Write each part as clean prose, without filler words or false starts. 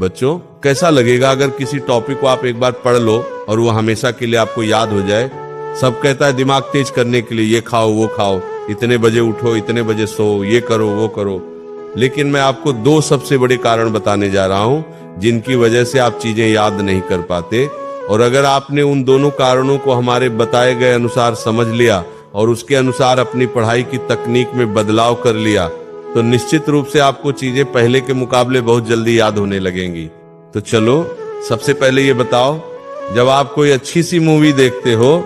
बच्चों, कैसा लगेगा अगर किसी टॉपिक को आप एक बार पढ़ लो और वो हमेशा के लिए आपको याद हो जाए। सब कहता है दिमाग तेज करने के लिए ये खाओ वो खाओ, इतने बजे उठो, इतने बजे सो, ये करो वो करो, लेकिन मैं आपको 2 सबसे बड़े कारण बताने जा रहा हूं जिनकी वजह से आप चीजें याद नहीं कर पाते। और अगर आपने उन दोनों कारणों को हमारे बताए गए अनुसार समझ लिया और उसके अनुसार अपनी पढ़ाई की तकनीक में बदलाव कर लिया तो निश्चित रूप से आपको चीजें पहले के मुकाबले बहुत जल्दी याद होने लगेंगी। तो चलो, सबसे पहले ये बताओ, जब आप कोई अच्छी सी मूवी देखते हो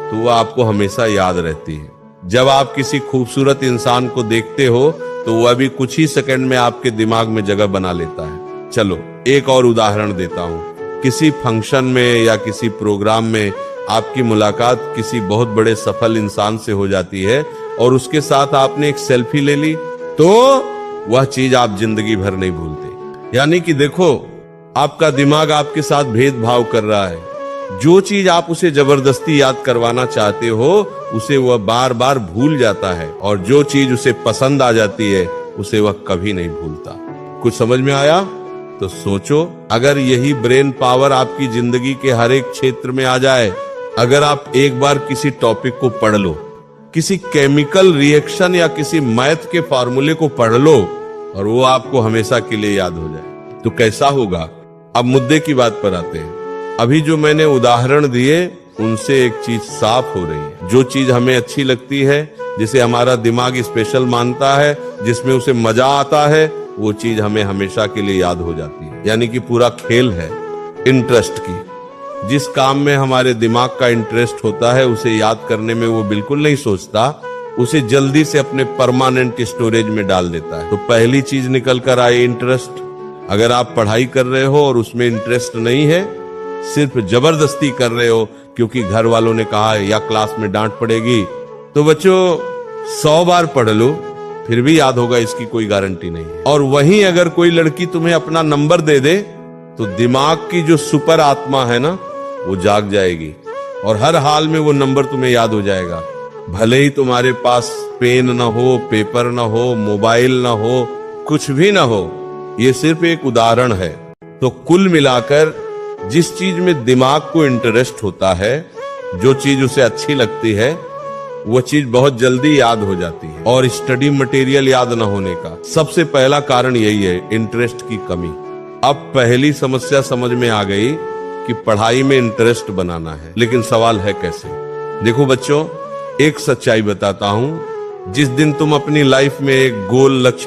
तो वो आपको हमेशा याद रहती है। जब आप किसी खूबसूरत इंसान को देखते हो तो वह भी कुछ ही सेकंड में आपके दिमाग में जगह बना लेता है। चलो एक और उदाहरण देता हूँ। किसी फंक्शन में या किसी प्रोग्राम में आपकी मुलाकात किसी बहुत बड़े सफल इंसान से हो जाती है और उसके साथ आपने एक सेल्फी ले ली तो वह चीज आप जिंदगी भर नहीं भूलते। यानी कि देखो, आपका दिमाग आपके साथ भेदभाव कर रहा है। जो चीज आप उसे जबरदस्ती याद करवाना चाहते हो उसे वह बार बार भूल जाता है, और जो चीज उसे पसंद आ जाती है उसे वह कभी नहीं भूलता। कुछ समझ में आया? तो सोचो, अगर यही ब्रेन पावर आपकी जिंदगी के हर एक क्षेत्र में आ जाए, अगर आप एक बार किसी टॉपिक को पढ़ लो, किसी केमिकल रिएक्शन या किसी मैथ के फॉर्मूले को पढ़ लो और वो आपको हमेशा के लिए याद हो जाए, तो कैसा होगा? अब मुद्दे की बात पर आते हैं। अभी जो मैंने उदाहरण दिए उनसे एक चीज साफ हो रही है। जो चीज हमें अच्छी लगती है, जिसे हमारा दिमाग स्पेशल मानता है, जिसमें उसे मजा आता है, वो चीज हमें हमेशा के लिए याद हो जाती है। यानी कि पूरा खेल है इंटरेस्ट की। जिस काम में हमारे दिमाग का इंटरेस्ट होता है उसे याद करने में वो बिल्कुल नहीं सोचता, उसे जल्दी से अपने परमानेंट स्टोरेज में डाल देता है। तो पहली चीज निकल कर आई इंटरेस्ट। अगर आप पढ़ाई कर रहे हो और उसमें इंटरेस्ट नहीं है, सिर्फ जबरदस्ती कर रहे हो क्योंकि घर वालों ने कहा है या क्लास में डांट पड़ेगी, तो बच्चों 100 बार पढ़ लो फिर भी याद होगा, इसकी कोई गारंटी नहीं है। और वहीं अगर कोई लड़की तुम्हें अपना नंबर दे दे तो दिमाग की जो सुपर आत्मा है ना, वो जाग जाएगी और हर हाल में वो नंबर तुम्हें याद हो जाएगा। भले ही तुम्हारे पास पेन ना हो, पेपर ना हो, मोबाइल ना हो, कुछ भी ना हो, ये सिर्फ एक उदाहरण है। तो कुल मिलाकर जिस चीज में दिमाग को इंटरेस्ट होता है, जो चीज उसे अच्छी लगती है, वो चीज बहुत जल्दी याद हो जाती है। और स्टडी मटेरियल याद न होने का सबसे पहला कारण यही है, इंटरेस्ट की कमी। अब पहली समस्या समझ में आ गई कि पढ़ाई में इंटरेस्ट बनाना है, लेकिन सवाल है कैसे? देखो बच्चों, एक सच्चाई बताता हूं। जिस दिन तुम अपनी लाइफ में एक गोल लक्ष्य